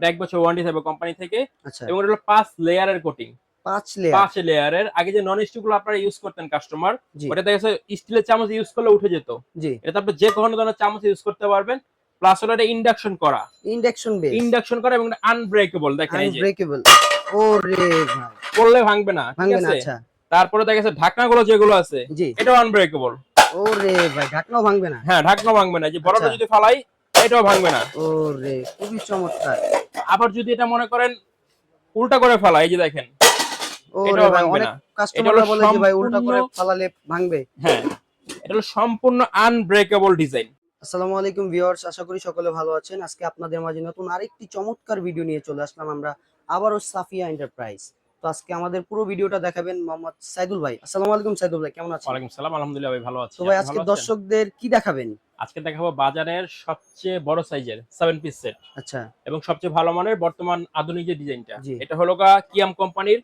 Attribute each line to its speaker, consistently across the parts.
Speaker 1: এটা 1 বছর ওয়ারেন্টি থাকবে কোম্পানি থেকে।
Speaker 2: আচ্ছা,
Speaker 1: এবং এটা হলো 5 লেয়ারের কোটিং।
Speaker 2: 5 লেয়ার।
Speaker 1: 5 লেয়ারের। আগে যে নন স্টিক গুলো আপনারা ইউজ করতেন কাস্টমার,
Speaker 2: জি,
Speaker 1: ওটা দেখা যাচ্ছে স্টিলের চামচ ইউজ করলে উঠে যেত।
Speaker 2: জি।
Speaker 1: এটা আপনি যে কোনো ধরনের চামচ ইউজ করতে পারবেন। প্লাস হলো এটা ইন্ডাকশন করা।
Speaker 2: ইন্ডাকশন বেস,
Speaker 1: ইন্ডাকশন করা এবং আনব্রেকেবল, দেখেন এই যে
Speaker 2: আনব্রেকেবল। ওরে ভাই!
Speaker 1: পড়লে ভাঙবে না, ঠিক
Speaker 2: ভাঙবে না,
Speaker 1: আছে?
Speaker 2: আচ্ছা।
Speaker 1: তারপরে দেখা যাচ্ছে ঢাকনাগুলো যেগুলো আছে,
Speaker 2: জি।
Speaker 1: এটাও আনব্রেকেবল।
Speaker 2: ওরে ভাই! ঢাকনাও ভাঙবে না?
Speaker 1: হ্যাঁ, ঢাকনা ভাঙবে না। যে
Speaker 2: আচ্ছা।
Speaker 1: বড়টা যদি ফালাই, এটাও ভাঙবে না।
Speaker 2: ওরে! খুবই চমৎকার।
Speaker 1: আবার যদি এটা মনে করেন উল্টা করে ফালাই, এই যে দেখেন,
Speaker 2: ওরে
Speaker 1: এটাও
Speaker 2: ভাই!
Speaker 1: ভাঙবে
Speaker 2: অনেক
Speaker 1: না। এটা হলো
Speaker 2: কাস্টমাররা বলে যে ভাই উল্টা
Speaker 1: সম্পূর্ণ,
Speaker 2: করে ফালালে ভাঙবে।
Speaker 1: হ্যাঁ, এটা হলো সম্পূর্ণ আনব্রেকেবল ডিজাইন।
Speaker 2: আসসালামু আলাইকুম ভিউয়ার্স, আশা করি সকলে ভালো আছেন। আজকে আপনাদের মাঝে নতুন আরেকটি চমৎকার ভিডিও নিয়ে চলে আসলাম আমরা আবারও সাফিয়া এন্টারপ্রাইজ। তো আজকে আমাদের পুরো ভিডিওটা দেখাবেন মোহাম্মদ সাইদুল ভাই। আসসালামু আলাইকুম সাইদুল ভাই, কেমন আছেন?
Speaker 1: ওয়ালাইকুম সালাম, আলহামদুলিল্লাহ ভাই, ভালো আছি।
Speaker 2: তো ভাই
Speaker 1: আপনি
Speaker 2: আজকে
Speaker 1: ভালো আছেন?
Speaker 2: দর্শকদের কি দেখাবেন?
Speaker 1: আজকে দেখাবো বাজারের সবচেয়ে বড় সাইজের 7 পিস সেট
Speaker 2: আচ্ছা,
Speaker 1: এবং সবচেয়ে ভালো মানের বর্তমান আধুনিক যে ডিজাইনটা।
Speaker 2: জি,
Speaker 1: এটা হলো কিয়াম কোম্পানির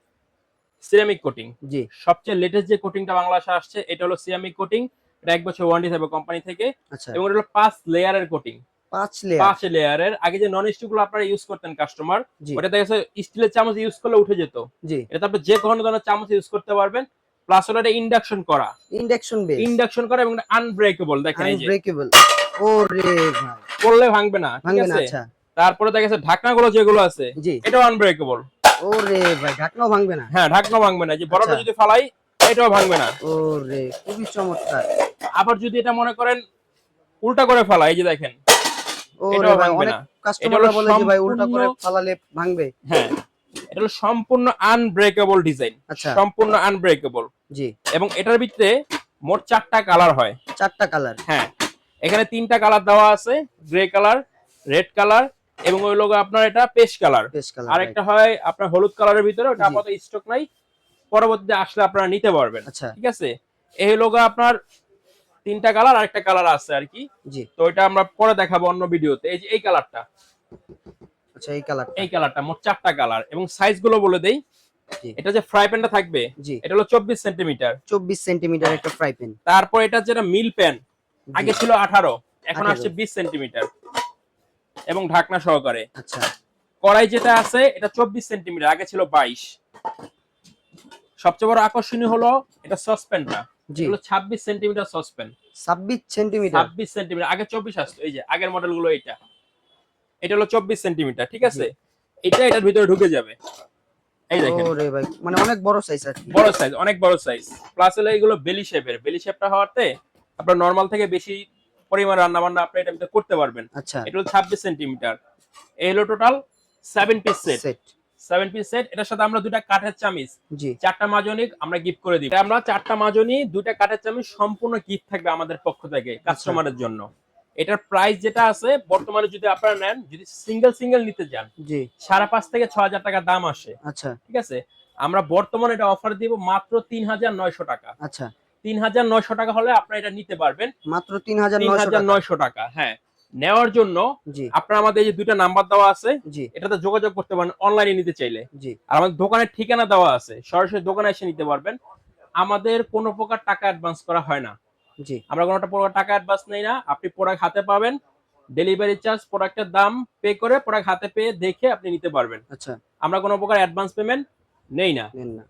Speaker 1: সিরামিক কোটিং।
Speaker 2: জি,
Speaker 1: সবচেয়ে লেটেস্ট যে কোটিংটা বাংলাদেশে আসছে, এটা হলো সিরামিক কোটিং। এটা 1 বছর ওয়ারেন্টি থাকবে কোম্পানি থেকে।
Speaker 2: আচ্ছা।
Speaker 1: এবং এটা হলো 5 লেয়ারের কোটিং।
Speaker 2: 5 লেয়ার।
Speaker 1: 5 লেয়ারের। আগে যে নন স্টিক গুলো আপনারা ইউজ করতেন কাস্টমার,
Speaker 2: জি,
Speaker 1: ওটা দেখা যাচ্ছে স্টিলের চামচ ইউজ করলে উঠে যেত।
Speaker 2: জি।
Speaker 1: এটা আপনি যে কোনো ধরনের চামচ ইউজ করতে পারবেন। প্লাস হলো এটা ইন্ডাকশন করা।
Speaker 2: ইন্ডাকশন বেস,
Speaker 1: ইন্ডাকশন করা এবং আনব্রেকেবল, দেখেন এই যে
Speaker 2: আনব্রেকেবল। ওরে ভাই!
Speaker 1: পড়লে ভাঙবে না, ঠিক
Speaker 2: ভাঙবে না,
Speaker 1: আছে?
Speaker 2: আচ্ছা।
Speaker 1: তারপরে দেখা যাচ্ছে ঢাকনাগুলো যেগুলো আছে,
Speaker 2: জি।
Speaker 1: এটাও আনব্রেকেবল।
Speaker 2: ওরে ভাই! ঢাকনাও ভাঙবে না?
Speaker 1: হ্যাঁ, ঢাকনা ভাঙবে না। যে
Speaker 2: আচ্ছা।
Speaker 1: বড়টা যদি ফালাই, এটাও ভাঙবে না।
Speaker 2: ওরে! খুবই চমৎকার।
Speaker 1: আবার যদি এটা মনে করেন উল্টা করে ফালাই, এই যে দেখেন,
Speaker 2: ওরে
Speaker 1: এটাও
Speaker 2: ভাই!
Speaker 1: ভাঙবে
Speaker 2: অনেক
Speaker 1: না। এটা হলো
Speaker 2: কাস্টমাররা বলে যে ভাই উল্টা
Speaker 1: সম্পূর্ণ,
Speaker 2: করে ফালালে ভাঙবে।
Speaker 1: হ্যাঁ, এটা হলো সম্পূর্ণ আনব্রেকেবল ডিজাইন।
Speaker 2: আচ্ছা,
Speaker 1: সম্পূর্ণ আনব্রেকেবল।
Speaker 2: জি।
Speaker 1: এবং এটার ভিতরে মোট 4টা কালার হয়।
Speaker 2: 4 টা কালার।
Speaker 1: হ্যাঁ, এখানে 3টা কালার দেওয়া আছে, গ্রে কালার, রেড কালার এবং ওই লোগো আপনার এটা paste colour.
Speaker 2: Paste colour, right.
Speaker 1: আরেকটা হয় আপনার হলুদ কালারের ভিতরে, ওটা
Speaker 2: জি।
Speaker 1: আপাতত স্টক নাই, পরবর্তীতে আসলে আপনারা নিতে পারবেন।
Speaker 2: আচ্ছা,
Speaker 1: ঠিক আছে? এই লোগো আপনার 3টা কালার, আরেকটা কালার আছে আর কি।
Speaker 2: জি।
Speaker 1: তো এটা আমরা পরে দেখাবো অন্য ভিডিওতে। এই যে এই কালারটা,
Speaker 2: আচ্ছা, এই কালারটা।
Speaker 1: এই কালারটা মোট 4টা কালার। এবং সাইজ গুলো বলে দেই।
Speaker 2: জি,
Speaker 1: এটা যে ফ্রাই প্যানটা থাকবে,
Speaker 2: জি।
Speaker 1: এটা হলো 24 সেন্টিমিটার।
Speaker 2: 24 সেন্টিমিটার একটা ফ্রাই প্যান।
Speaker 1: তারপর এটা যেটা মিল প্যান,
Speaker 2: জি,
Speaker 1: আগে ছিল 18, এখন
Speaker 2: 18।
Speaker 1: আসছে 20 সেন্টিমিটার এবং ঢাকনা সহকারে।
Speaker 2: আচ্ছা,
Speaker 1: কড়াই যেটা আছে এটা 24 সেন্টিমিটার, আগে ছিল 22। সবচেয়ে বড় আকর্ষণীয় হলো এটা সসপ্যানটা।
Speaker 2: জি।
Speaker 1: এটা হলো 26 সেন্টিমিটার সসপ্যান।
Speaker 2: 26 সেন্টিমিটার।
Speaker 1: 26 সেন্টিমিটার, আগে 24 আসতো। এই যে আগের মডেল গুলো এটা। এটা হলো 24 সেন্টিমিটার, ঠিক
Speaker 2: জি।
Speaker 1: আছে? এটা এটার ভিতরে ঢুকে যাবে। এই দেখেন,
Speaker 2: ওরে ভাই! মানে অনেক বড় সাইজ আরকি।
Speaker 1: বড় সাইজ, অনেক বড় সাইজ। প্লাস হলো এগুলো বেলি শেপের। বেলি শেপটা হওয়াতে আপনার নরমাল থেকে বেশি পরিমাণ রান্না বান্না আপনি এটা ভিতরে করতে পারবেন।
Speaker 2: আচ্ছা,
Speaker 1: এটা হলো 26 সেন্টিমিটার। এই হলো total 7 piece set.
Speaker 2: Set.
Speaker 1: 7 piece set. এটার সাথে আমরা 2টা কাঠের চামিচ,
Speaker 2: জি,
Speaker 1: 4টা মাজনি আমরা গিফট করে দিই। আমরা 4টা মাজনি, 2টা কাঠের চামিচ সম্পূর্ণ গিফট থাকবে আমাদের পক্ষ থেকে
Speaker 2: আচ্ছা,
Speaker 1: কাস্টমারের জন্য। এটার প্রাইস যেটা আছে বর্তমানে, যদি আপনারা নেন, যদি সিঙ্গেল সিঙ্গেল নিতে যান,
Speaker 2: জি।
Speaker 1: 5.5 থেকে 6,000 টাকা দাম আসে।
Speaker 2: আচ্ছা,
Speaker 1: ঠিক আছে? আমরা বর্তমানে এটা অফার দিব মাত্র 3,900 টাকা।
Speaker 2: আচ্ছা।
Speaker 1: 3,900 টাকা হলে আপনারা এটা নিতে পারবেন।
Speaker 2: মাত্র ৩৯০০ টাকা।
Speaker 1: 3,900 টাকা। হ্যাঁ, নেওয়ার জন্য
Speaker 2: জি,
Speaker 1: আপনারা আমাদের এই যে 2টা নাম্বার দেওয়া আছে,
Speaker 2: জি,
Speaker 1: এটাতে যোগাযোগ করতে পারেন অনলাইনে নিতে চাইলে।
Speaker 2: জি,
Speaker 1: আর আমাদের দোকানের ঠিকানা দেওয়া আছে, সরাসরি দোকানে এসে নিতে পারবেন। আমাদের কোনো প্রকার টাকা অ্যাডভান্স করা হয় না।
Speaker 2: জি।
Speaker 1: আমরা কোনো প্রকার টাকা অ্যাডভান্স নেই না। আপনি প্রোডাক্ট হাতে পাবেন, ডেলিভারি চার্জ, প্রোডাক্টের দাম পে করে প্রোডাক্ট হাতে পেয়ে দেখে আপনি নিতে পারবেন।
Speaker 2: আচ্ছা,
Speaker 1: আমরা কোনো প্রকার অ্যাডভান্স পেমেন্ট নেই না।
Speaker 2: নেন না।